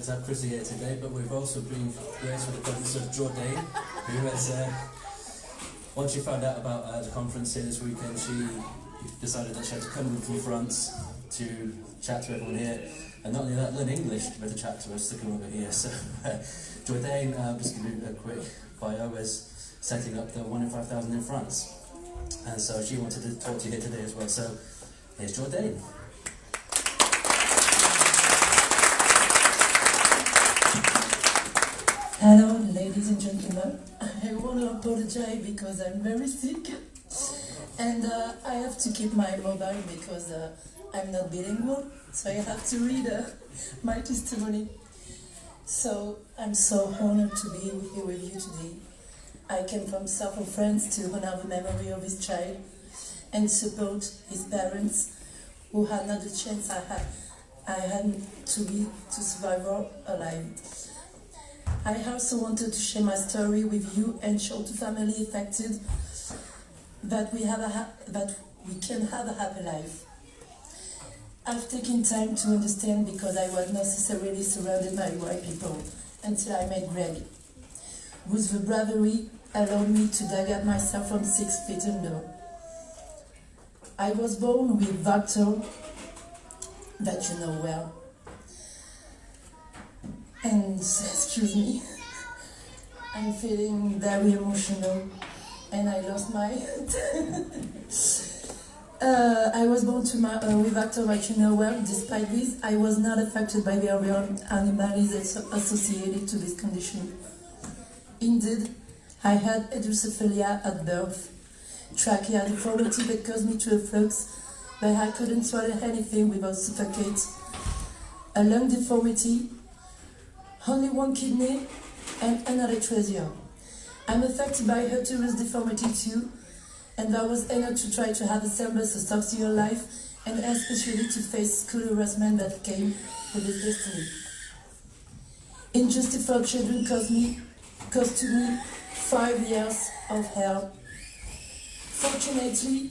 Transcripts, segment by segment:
to have Chrissy here today, but we've also been graced with the presence of Jordane, who has, once she found out about the conference here this weekend, she decided that she had to come from France to chat to everyone here, and not only that, learn English to be able to chat to us to come over here. So, Jordane, just give you a quick bio, is setting up the 1 in 5,000 in France. And so she wanted to talk to you here today as well. So, here's Jordane. Hello, ladies and gentlemen. I want to apologize because I'm very sick. And I have to keep my mobile because I'm not bilingual. So I have to read my testimony. So I'm so honored to be here with you today. I came from south of France to honor the memory of his child and support his parents who had not the chance I had to survive alive. I also wanted to share my story with you and show to family affected that we can have a happy life. I've taken time to understand because I was not necessarily surrounded by white people until I met Greg, whose bravery allowed me to dig up myself from 6 feet under. I was born with Victor, that you know well. And, excuse me, I'm feeling very emotional and I lost my... I was born with Victor, that you know well. Despite this, I was not affected by the other animals associated to this condition. Indeed, I had hydrocephalia at birth, trachea deformity that caused me to efflux, but I couldn't swallow anything without suffocate, a lung deformity, only one kidney, and anaretrasia. I'm affected by uterus deformity too, and I was able to try to have a semblance of social life, and especially to face school harassment that came with this destiny. Injustice for children cost to me 5 years of hell. Fortunately,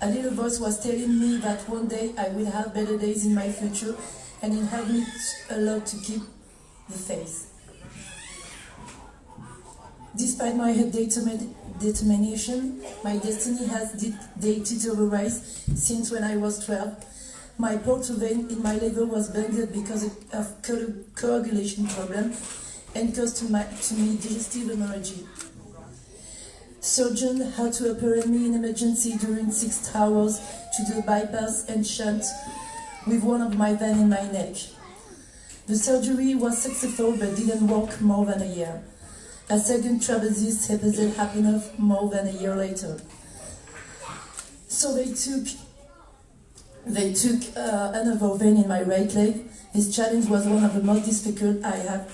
a little voice was telling me that one day I will have better days in my future, and it helped me a lot to keep the faith. Despite my determination, my destiny has dictated a rise since when I was 12. My portal vein in my liver was bunged because of coagulation problem and caused to me digestive hemorrhage. Surgeon had to operate me in emergency during 6 hours to do bypass and shunt with one of my veins in my neck. The surgery was successful but didn't work more than a year. A second trapezist episode happened more than a year later. So they took another vein in my right leg. This challenge was one of the most difficult I have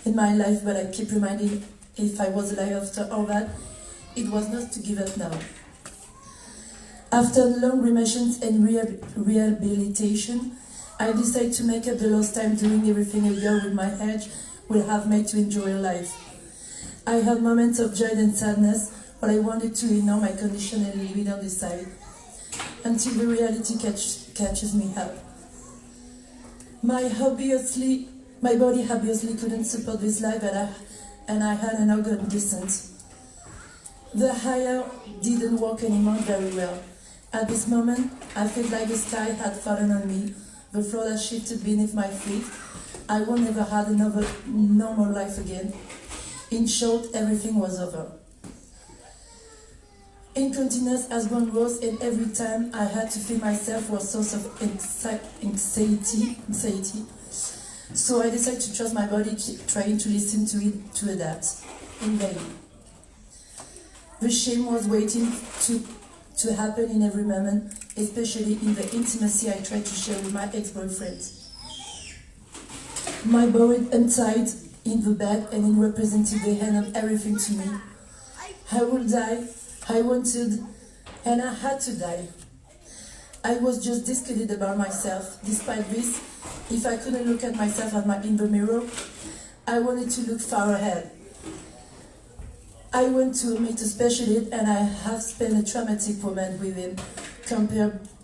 in my life, but I keep reminding if I was alive after all that, it was not to give up now. After long remissions and rehabilitation, I decided to make up the lost time doing everything a girl with my age will have made to enjoy life. I had moments of joy and sadness, but I wanted to ignore my condition and leave it on the side until the reality catches me up. My body obviously couldn't support this life, and I had an organ descent. The higher didn't work anymore very well. At this moment, I felt like the sky had fallen on me. The floor had shifted beneath my feet. I won't ever have another normal life again. In short, everything was over. Incontinence has gone worse, and every time I had to feed myself was a source of anxiety. So I decided to trust my body, trying to listen to it, to adapt. In vain. The shame was waiting to happen in every moment, especially in the intimacy I tried to share with my ex-boyfriend. My body untied in the bed and it represented the end of everything to me. I would die, I wanted, and I had to die. I was just disgusted about myself. Despite this, if I couldn't look at myself in the mirror, I wanted to look far ahead. I went to meet a specialist and I have spent a traumatic moment with him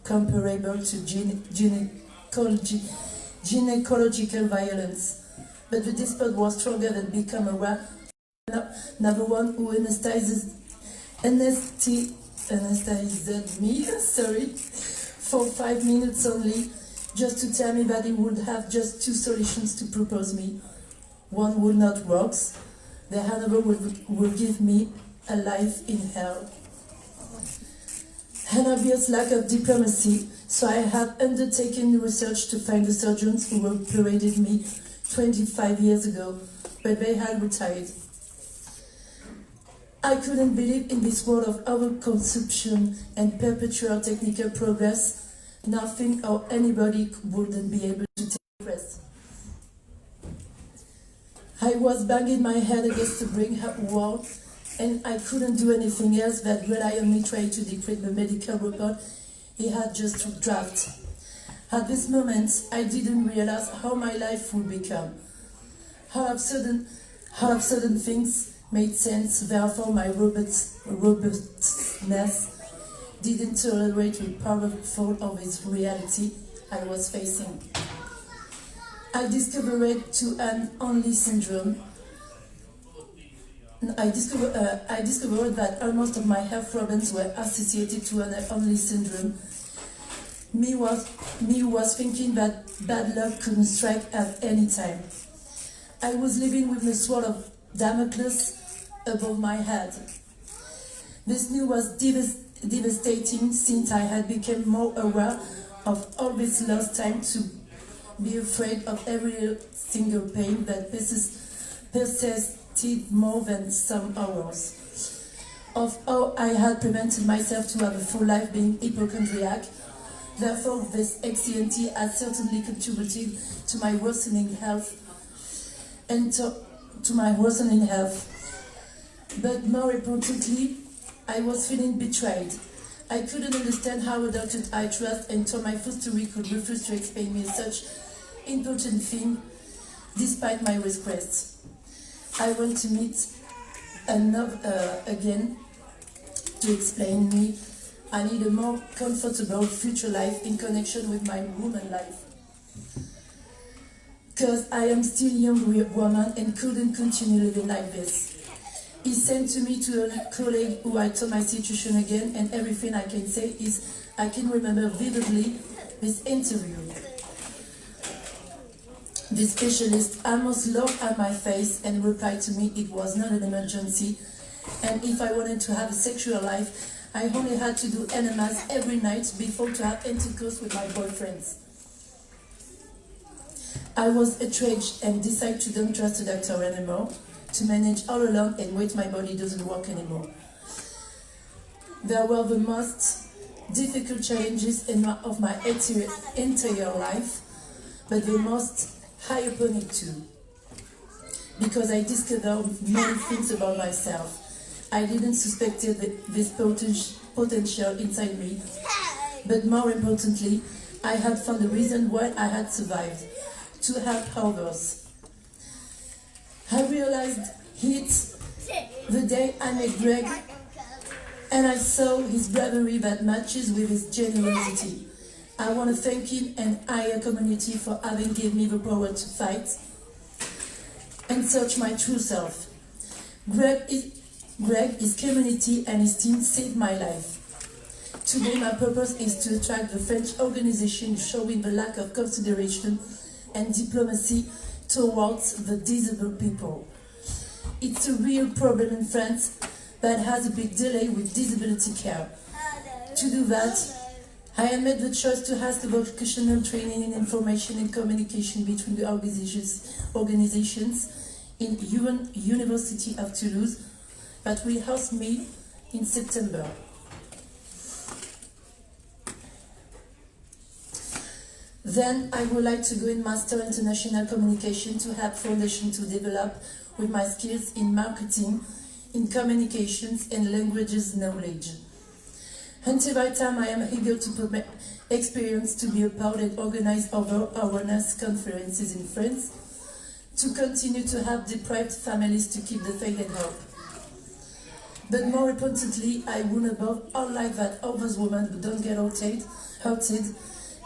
comparable to gynecology gynecological violence. But the despot was stronger than become aware. Number one who anesthetized me, sorry, for 5 minutes only, just to tell me that he would have just 2 solutions to propose me. One would not work, the other would give me a life in hell. An obvious lack of diplomacy, so I had undertaken research to find the surgeons who operated me 25 years ago, but they had retired. I couldn't believe in this world of overconsumption and perpetual technical progress. Nothing or anybody wouldn't be able to take rest. I was banging my head against the brick wall, and I couldn't do anything else but rely on me trying to decrypt the medical report he had just drafted. At this moment, I didn't realize how my life would become. How of sudden things made sense, therefore my robustness didn't tolerate the powerful of its reality I was facing. I discovered to an only syndrome. I discovered that almost of my health problems were associated to an only syndrome. Me was thinking that bad luck couldn't strike at any time. I was living with the sword of Damocles above my head. This news was devastating since I had become more aware of all this lost time to be afraid of every single pain that persisted more than some hours. Of how I had prevented myself to have a full life being hypochondriac. Therefore, this anxiety had certainly contributed to my worsening health But more importantly, I was feeling betrayed. I couldn't understand how a doctor I trust and told my fostery could refuse to explain me such important thing despite my requests. I want to meet again to explain me I need a more comfortable future life in connection with my woman life. Because I am still a young woman and couldn't continue living like this. He sent to me to a colleague who I told my situation again, and everything I can say is I can remember vividly this interview. The specialist almost looked at my face and replied to me it was not an emergency, and if I wanted to have a sexual life, I only had to do enemas every night before to have intercourse with my boyfriends. I was outraged and decided to don't trust the doctor anymore, to manage all alone and wait my body doesn't work anymore. There were the most difficult challenges of my entire life, but the most eye-opening too. Because I discovered many things about myself. I didn't suspect this potential inside me, but more importantly, I had found the reason why I had survived, to help others. I realized it the day I met Greg, and I saw his bravery that matches with his generosity. I want to thank him and our community for having given me the power to fight and search my true self. Greg, his community and his team saved my life. Today my purpose is to attract the French organization showing the lack of consideration and diplomacy towards the disabled people. It's a real problem in France that has a big delay with disability care. To do that, I have made the choice to ask about vocational training and information and communication between the organizations in University of Toulouse that will host me in September. Then I would like to go in Master International Communication to help Foundation to develop with my skills in marketing, in communications and languages knowledge. Until that time I am eager to put my experience to be a part and organize other awareness conferences in France, to continue to help deprived families to keep the faith and hope. But more importantly, I would above all like that others women who don't get hurted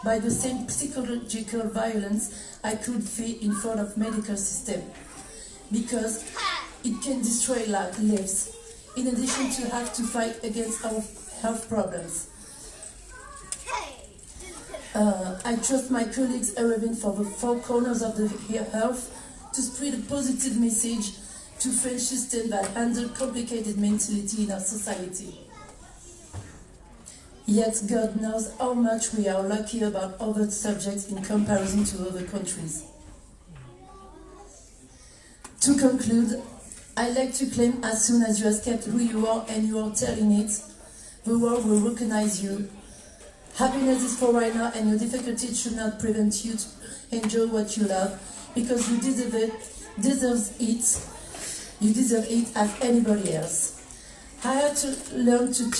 by the same psychological violence I could feel in front of medical system, because it can destroy lives, in addition to have to fight against our health problems. I trust my colleagues arriving from the four corners of the health to spread a positive message to French systems that handle complicated mentality in our society. Yet God knows how much we are lucky about other subjects in comparison to other countries. To conclude, I like to claim, as soon as you accept who you are and you are telling it, the world will recognize you. Happiness is for right now, and your difficulties should not prevent you to enjoy what you love, because you deserve it. You deserve it as anybody else. I had to learn to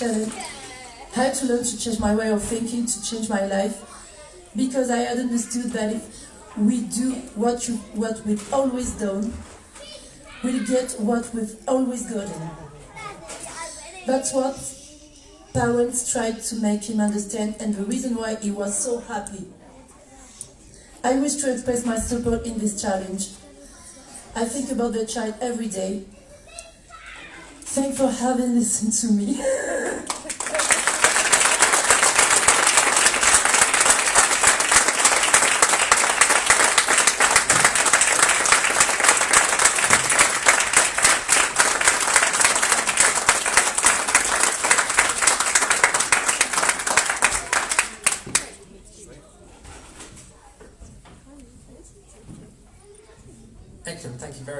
change my way of thinking, to change my life, because I had understood that if we do what we've always done, we'll get what we've always gotten. That's what parents tried to make him understand, and the reason why he was so happy. I wish to express my support in this challenge. I think about the child every day. Thanks for having listened to me. Excellent, thank you very much.